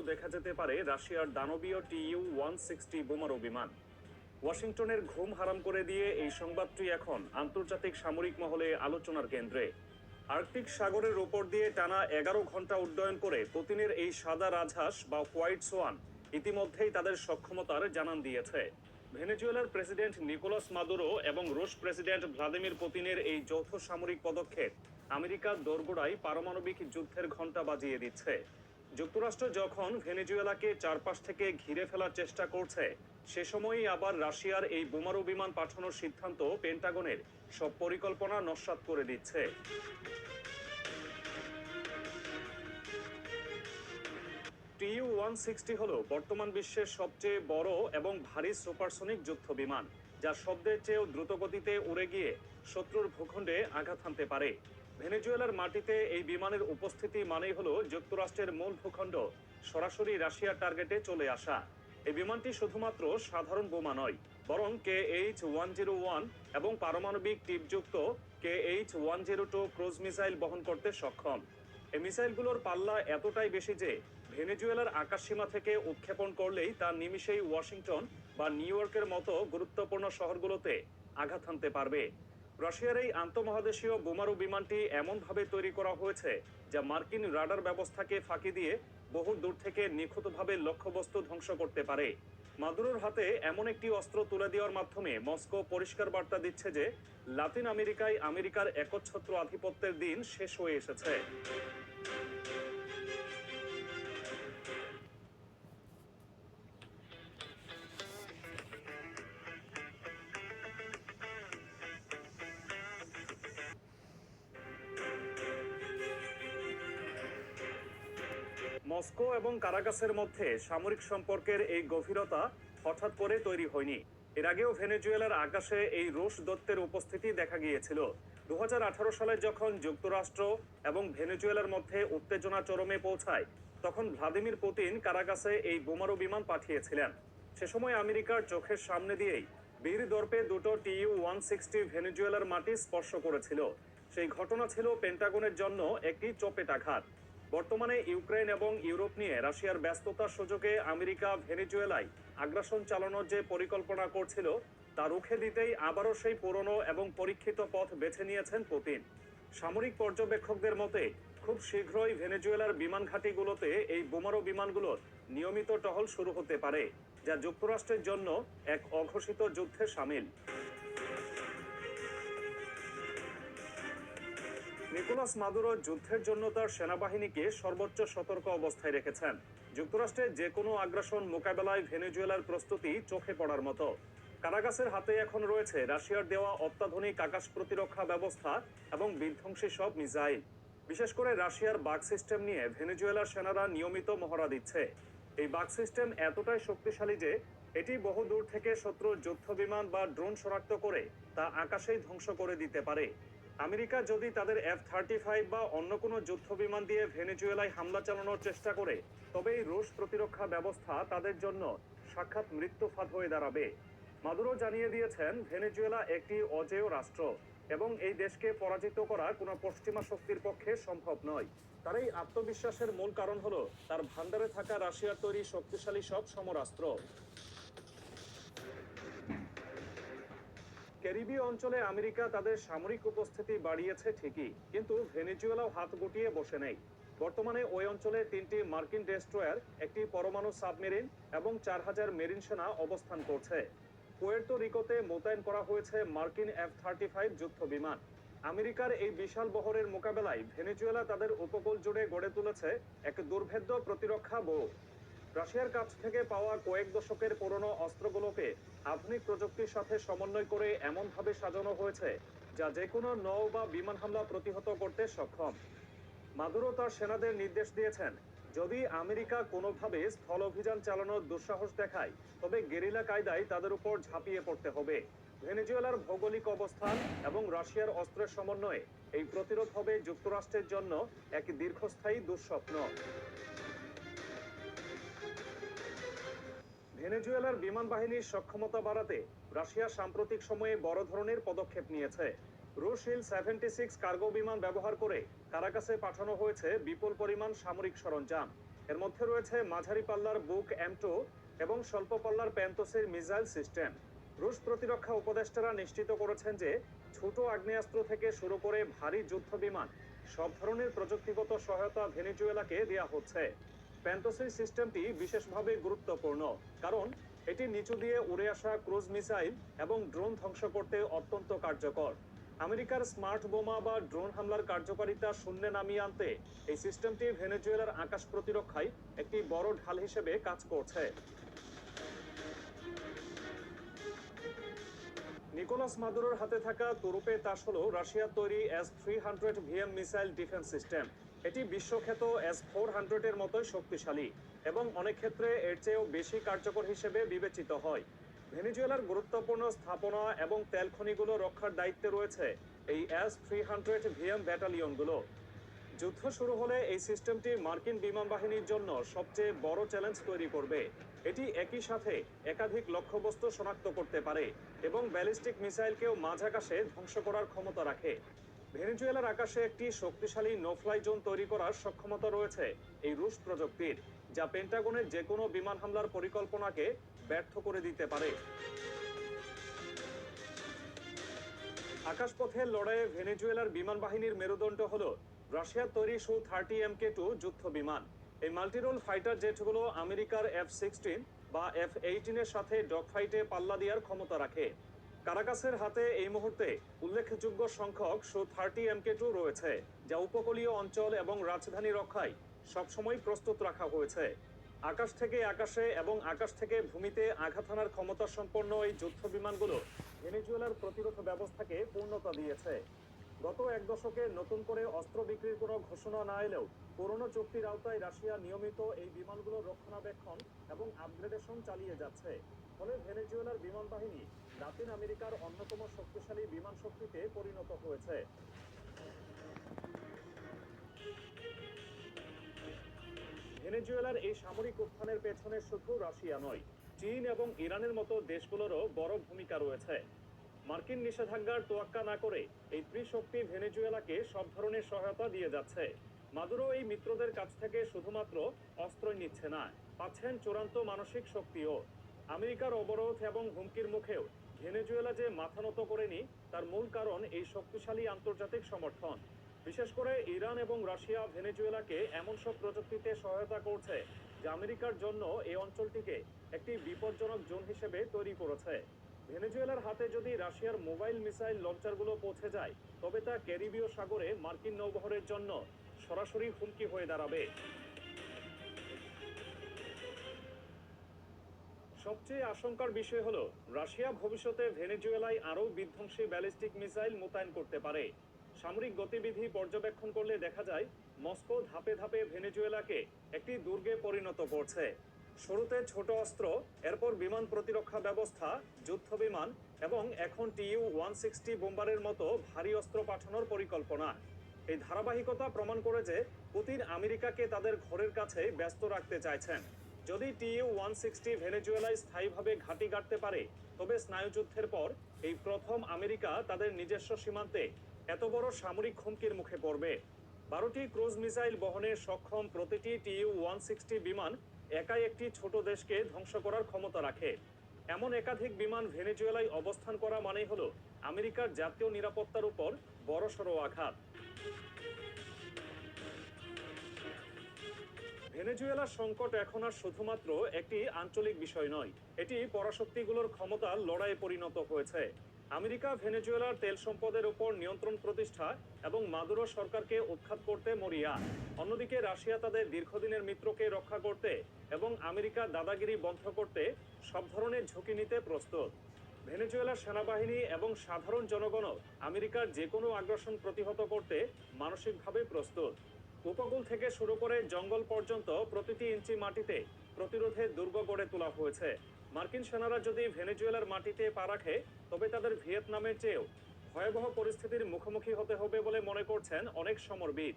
দেখা যেতে পারে রাশিয়ার দানবীয় TU-160 বোমারু বিমান। ওয়াশিংটনের ঘুম হারাম করে দিয়ে এই সংবাদটি এখন আন্তর্জাতিক সামরিক মহলে আলোচনার কেন্দ্রে। আর্কটিক সাগরের উপর দিয়ে টানা 11 ঘন্টা উড্ডয়ন করে পুতিনের এই সাদা রাজহাঁস বা হোয়াইট সোয়ান ইতিমধ্যেই তাদের সক্ষমতার জানান দিয়েছে। ভেনেজুয়েলার প্রেসিডেন্ট নিকোলাস মাদুরো এবং রুশ প্রেসিডেন্ট ভ্লাদিমির পুতিনের এই যৌথ সামরিক পদক্ষেপ আমেরিকার দোরগোড়ায় পারমাণবিক যুদ্ধের ঘণ্টা বাজিয়ে দিচ্ছে। যুক্তরাষ্ট্র যখন ভেনেজুয়েলাকে চারপাশ থেকে ঘিরে ফেলার চেষ্টা করছে, সে সময়ই আবার রাশিয়ার এই বোমারু বিমান পাঠানোর সিদ্ধান্ত পেন্টাগনের সব পরিকল্পনা নস্যাৎ করে দিচ্ছে। TU-160 হলো বর্তমান বিশ্বের সবচেয়ে বড় এবং ভারী সুপারসনিক যুদ্ধ বিমান, যা শব্দের চেয়েও দ্রুতগতিতে উড়ে গিয়ে শত্রুর ভূখণ্ডে আঘাত হানতে পারে। ভেনেজুয়েলার মাটিতে এই বিমানের উপস্থিতি মানেই হলো যুক্তরাষ্ট্রের মূল ভূখণ্ড সরাসরি রাশিয়ার টার্গেটে চলে আসা। এই বিমানটি শুধুমাত্র সাধারণ বোমা নয়, বরং KH-101 এবং পারমাণবিক টিপযুক্ত KH-102 ক্রুজ মিসাইল বহন করতে সক্ষম। এই মিসাইলগুলোর পাল্লা এতটাই বেশি যে ভেনেজুয়েলার আকাশসীমা থেকে উৎক্ষেপণ করলেই তা নিমিষেই ওয়াশিংটন বা নিউ ইয়র্কের মতো গুরুত্বপূর্ণ শহরগুলোতে আঘাত হানতে পারবে। রাশিয়ার এই আন্তঃমহাদেশীয় বোমারু বিমানটি এমনভাবে তৈরি করা হয়েছে যা মার্কিন রাডার ব্যবস্থাকে ফাঁকি দিয়ে বহু দূর থেকে নিখুঁতভাবে লক্ষ্যবস্তু ধ্বংস করতে পারে। মাদুরোর হাতে এমন একটি অস্ত্র তুলে দেওয়ার মাধ্যমে মস্কো পরিষ্কার বার্তা দিচ্ছে যে লাতিন আমেরিকায় আমেরিকার একচ্ছত্র আধিপত্যের দিন শেষ হয়ে এসেছে। মস্কো এবং কারাকাসের মধ্যে সামরিক সম্পর্কের এই গভীরতা হঠাৎ করে তৈরি হয়নি। এর আগেও ভেনেজুয়েলার আকাশে এই রুশ দত্তের উপস্থিতি দেখা গিয়েছিল। 2018 সালে যখন যুক্তরাষ্ট্র এবং ভেনেজুয়েলার মধ্যে উত্তেজনা চরমে পৌঁছায়, তখন ভ্লাদিমির পুতিন কারাকাসে এই বোমারু বিমান পাঠিয়েছিলেন। সে সময় আমেরিকার চোখের সামনে দিয়েই বীর দর্পে দুটো TU-160 ভেনেজুয়েলার মাটি স্পর্শ করেছিল। সেই ঘটনা ছিল পেন্টাগনের জন্য একটি চপেটাঘাত। বর্তমানে ইউক্রেন এবং ইউরোপ নিয়ে রাশিয়ার ব্যস্ততার সুযোগে আমেরিকা ভেনেজুয়েলায় আগ্রাসন চালানোর যে পরিকল্পনা করছিল, তা রুখে দিতেই আবারও সেই পুরনো এবং পরীক্ষিত পথ বেছে নিয়েছেন পুতিন। সামরিক পর্যবেক্ষকদের মতে খুব শীঘ্রই ভেনেজুয়েলার বিমান ঘাঁটিগুলোতে এই বোমারু বিমানগুলোর নিয়মিত টহল শুরু হতে পারে, যা যুক্তরাষ্ট্রের জন্য এক অঘোষিত যুদ্ধে সামিল। নিকোলাস মাদুরো যুদ্ধের জন্য তার সেনাবাহিনীকে সর্বোচ্চ সতর্ক অবস্থায় রেখেছেন। যুক্তরাষ্ট্রের যে কোনো আগ্রাসন মোকাবেলায় ভেনেজুয়েলার প্রস্তুতি চোখে পড়ার মতো। কারাগাসের হাতে এখন রয়েছে রাশিয়ার দেওয়া অত্যাধুনিক আকাশ প্রতিরক্ষা ব্যবস্থা এবং বিধ্বংসী সব মিসাইল। বিশেষ করে রাশিয়ার বাগ সিস্টেম নিয়ে ভেনেজুয়েলার সেনারা নিয়মিত মহড়া দিচ্ছে। এই বাগ সিস্টেম এতটাই শক্তিশালী যে এটি বহু দূর থেকে শত্রুর যুদ্ধ বিমান বা ড্রোন শনাক্ত করে তা আকাশেই ধ্বংস করে দিতে পারে। আমেরিকা যদি তাদের F-35 বা অন্য কোনো যুদ্ধ বিমান দিয়ে ভেনেজুয়েলায় হামলা চালানোর চেষ্টা করে, তবে এই রুশ প্রতিরক্ষা ব্যবস্থা তাদের জন্য সাক্ষাৎ মৃত্যুফাত হয়ে দাঁড়াবে। মাদুরো জানিয়ে দিয়েছেন ভেনেজুয়েলা একটি অজেয় রাষ্ট্র এবং এই দেশকে পরাজিত করা কোনো পশ্চিমা শক্তির পক্ষে সম্ভব নয়। তার এই আত্মবিশ্বাসের মূল কারণ হলো তার ভান্ডারে থাকা রাশিয়ার তৈরি শক্তিশালী সব সমরাস্ত্র। ক্যারিবীয় অঞ্চলে আমেরিকা তাদের সামরিক উপস্থিতি বাড়িয়েছে ঠিকই, কিন্তু ভেনেজুয়েলাও হাত গুটিয়ে বসে নেই। বর্তমানে ওই অঞ্চলে 3টি মার্কিন ডেস্ট্রয়ার, একটি পরমাণু সাবমেরিন এবং 4000 মেরিন সেনা অবস্থান করছে। পুয়ের্তো রিকোতে মোতায়েন করা হয়েছে মার্কিন F-35 যুদ্ধ বিমান। আমেরিকার এই বিশাল বহরের মোকাবেলায় ভেনেজুয়েলা তাদের উপকূল জুড়ে গড়ে তুলেছে এক দুর্ভেদ্য প্রতিরক্ষা ব্যুহ। রাশিয়ার কাছ থেকে পাওয়া কয়েক দশকের পুরনো অস্ত্রগুলোকে আধুনিক প্রযুক্তির সাথে সমন্বয় করে এমনভাবে সাজানো হয়েছে যা যে কোনো নৌ বা বিমান হামলা প্রতিহত করতে সক্ষম। মাদুরো তার সেনাদের নির্দেশ দিয়েছেন, যদি আমেরিকা কোনোভাবে স্থল অভিযান চালানোর দুঃসাহস দেখায়, তবে গেরিলা কায়দায় তাদের উপর ঝাঁপিয়ে পড়তে হবে। ভেনেজুয়েলার ভৌগোলিক অবস্থান এবং রাশিয়ার অস্ত্রের সমন্বয়ে এই প্রতিরোধ হবে যুক্তরাষ্ট্রের জন্য এক দীর্ঘস্থায়ী দুঃস্বপ্ন। ভেনেজুয়েলার বিমান বাহিনীর সক্ষমতা বাড়াতে রাশিয়া সাম্প্রতিক সময়ে বড় ধরনের পদক্ষেপ নিয়েছে। রুশ ইল-76 কার্গো বিমান ব্যবহার করে কারাকাসে পাঠানো হয়েছে বিপুল পরিমাণ সামরিক সরঞ্জাম। এর মধ্যে রয়েছে মাঝারি পাল্লার বুক M2 এবং স্বল্প পাল্লার প্যান্টোসের মিসাইল সিস্টেম। রুশ প্রতিরক্ষা উপদেষ্টারা নিশ্চিত করেছেন যে ছোট আগ্নেয়াস্ত্র থেকে শুরু করে ভারী যুদ্ধ বিমান সব ধরনের প্রযুক্তিগত সহায়তা ভেনেজুয়েলাকে দেয়া হচ্ছে। প্যান্টোসের সিস্টেমটি বিশেষভাবে গুরুত্বপূর্ণ, কারণ এটি নিচু দিয়ে উড়ে আসা ক্রুজ মিসাইল এবং ড্রোন ধ্বংস করতে অত্যন্ত কার্যকর। আমেরিকার স্মার্ট বোমা বা ড্রোন হামলার কার্যকারিতা শূন্যে নামিয়ে আনতে এই সিস্টেমটি ভেনেজুয়েলার আকাশ প্রতিরক্ষায় একটি বড় ঢাল হিসেবে কাজ করছে। নিকোলাস মাদুরোর হাতে থাকা তুরুপে তাস হল রাশিয়ার তৈরি S-300 VM missile defence system. এটি বিশ্বখ্যাত S-400 এর মতোই শক্তিশালী এবং অনেক ক্ষেত্রে এর চেয়েও বেশি কার্যকর হিসেবে বিবেচিত হয়। ভেনেজুয়েলার গুরুত্বপূর্ণ স্থাপনা এবং তেল খনিগুলো রক্ষার দায়িত্বে রয়েছে এই S-300 VM ব্যাটালিয়নগুলো। যুদ্ধ শুরু হলে এই সিস্টেমটি মার্কিন বিমান বাহিনীর জন্য সবচেয়ে বড় চ্যালেঞ্জ তৈরি করবে। এটি একই সাথে একাধিক লক্ষ্যবস্তু শনাক্ত করতে পারে এবং ব্যালিস্টিক মিসাইলকেও মাঝ আকাশে ধ্বংস করার ক্ষমতা রাখে। ভেনেজুয়েলার আকাশে একটি শক্তিশালী নো-ফ্লাই জোন তৈরি করার সক্ষমতা রয়েছে এই রুশ প্রযুক্তির, যা পেন্টাগনের যে কোনো বিমান হামলার পরিকল্পনাকে ব্যর্থ করে দিতে পারে। আকাশপথের লড়াইয়ে ভেনেজুয়েলার বিমান বাহিনীর মেরুদণ্ড হল রাশিয়ার তৈরি Su-30 Mk2 যুদ্ধ বিমান। এই মাল্টিরোল ফাইটার জেটগুলো আমেরিকার F-16 বা F-18 এর সাথে ডগ ফাইটে পাল্লা দেওয়ার ক্ষমতা রাখে। কারাকাসের হাতে এই মুহূর্তে উল্লেখযোগ্য সংখ্যক Su-30 Mk2 রয়েছে, যা উপকূলীয় অঞ্চল এবং রাজধানী রক্ষায় সবসময় প্রস্তুত রাখা হয়েছে। আকাশ থেকে আকাশে এবং আকাশ থেকে ভূমিতে আঘাত হানার ক্ষমতা সম্পন্ন এই যুদ্ধ বিমানগুলো ভেনেজুয়েলার প্রতিরোধ ব্যবস্থাকে পূর্ণতা দিয়েছে। গত এক দশকে নতুন করে অস্ত্র বিক্রির কোনো ঘোষণা না এলেও পুরনো চুক্তির আওতায় রাশিয়া নিয়মিত এই বিমানগুলোর রক্ষণাবেক্ষণ এবং আপগ্রেডেশন চালিয়ে যাচ্ছে। ফলে ভেনেজুয়েলার বিমান বাহিনী লাতিন আমেরিকার অন্যতম শক্তিশালী বিমান শক্তিতে পরিণত হয়েছে। ভেনেজুয়েলার এই সামরিক উত্থানের পেছনে শুধু রাশিয়া নয়, চীন এবং ইরানের মতো দেশগুলোরও বড় ভূমিকা রয়েছে। মার্কিন নিষেধাজ্ঞার তোয়াক্কা না করে এই ত্রিশক্তি ভেনেজুয়েলাকে সব ধরনের সহায়তা দিয়ে যাচ্ছে। মাদুরো এই মিত্রদের কাছ থেকে শুধুমাত্র অস্ত্রই নিচ্ছে না, পাচ্ছেন চূড়ান্ত মানসিক শক্তিও। আমেরিকার অবরোধ এবং হুমকির মুখেও ভেনেজুয়েলা যে মাথা নত করেনি, তার মূল কারণ এই শক্তিশালী আন্তর্জাতিক সমর্থন। বিশেষ করে ইরান এবং রাশিয়া ভেনেজুয়েলাকে এমন সব প্রযুক্তিতে সহায়তা করছে যা আমেরিকার জন্য এই অঞ্চলটিকে একটি বিপজ্জনক জোন হিসেবে তৈরি করেছে। ভেনেজুয়েলার হাতে যদি রাশিয়ার মোবাইল মিসাইল লঞ্চারগুলো পৌঁছে যায়, তবে তা ক্যারিবীয় সাগরে মার্কিন নৌবহরের জন্য সরাসরি হুমকি হয়ে দাঁড়াবে। সবচেয়ে আশঙ্কার বিষয় হলো রাশিয়া ভবিষ্যতে ভেনেজুয়েলায় আরও বিধ্বংসী ব্যালিস্টিক মিসাইল মোতায়েন করতে পারে। সামরিক গতিবিধি পর্যবেক্ষণ করলে দেখা যায় মস্কো ধাপে ধাপে ভেনেজুয়েলাকে একটি দুর্গে পরিণত করছে। শুরুতে ছোট অস্ত্র, এরপর বিমান প্রতিরক্ষা ব্যবস্থা, যুদ্ধ বিমান এবং এখন Tu-160 বোম্বারের মতো ভারী অস্ত্র পাঠানোর পরিকল্পনা। এই ধারাবাহিকতা প্রমাণ করে যে পুতিন আমেরিকাকে তাদের ঘরের কাছে ব্যস্ত রাখতে চাইছেন। যদি Tu-160 ভেনেজুয়েলায় স্থায়ীভাবে ঘাঁটি গাড়তে পারে, তবে স্নায়ুযুদ্ধের পর এই প্রথম আমেরিকা তাদের নিজস্ব সীমান্তে এত বড় সামরিক হুমকির মুখে পড়বে। 12টি ক্রুজ মিসাইল বহনে সক্ষম প্রতিটি Tu-160 বিমান একাই একটি ছোট দেশকে ধ্বংস করার ক্ষমতা রাখে। এমন একাধিক বিমান ভেনেজুয়েলায় অবস্থান করা মানেই হলো আমেরিকার জাতীয় নিরাপত্তার উপর বড়সড় আঘাত। ভেনেজুয়েলার সংকট এখন আর শুধুমাত্র একটি আঞ্চলিক বিষয় নয়, এটি পরাশক্তিগুলোর ক্ষমতার লড়াইয়ে পরিণত হয়েছে। আমেরিকা ভেনেজুয়েলার তেল সম্পদের উপর নিয়ন্ত্রণ প্রতিষ্ঠা এবং মাদুরো সরকারকে উৎখাত করতে মরিয়া। অন্যদিকে রাশিয়া তাদের দীর্ঘদিনের মিত্রকে রক্ষা করতে এবং আমেরিকার দাদাগিরি বন্ধ করতে সব ধরনের ঝুঁকি নিতে প্রস্তুত। ভেনেজুয়েলার সেনাবাহিনী এবং সাধারণ জনগণও আমেরিকার যে কোনো আগ্রাসন প্রতিহত করতে মানসিকভাবে প্রস্তুত। উপকূল থেকে শুরু করে জঙ্গল পর্যন্ত প্রতিটি ইঞ্চি মাটিতে প্রতিরোধের দুর্গ গড়ে তোলা হয়েছে। মার্কিন সেনারা যদি ভেনেজুয়েলার মাটিতে পা রাখে, তবে তাদের ভিয়েতনামের চেয়েও ভয়াবহ পরিস্থিতির মুখোমুখি হতে হবে বলে মনে করছেন অনেক সমরবিদ।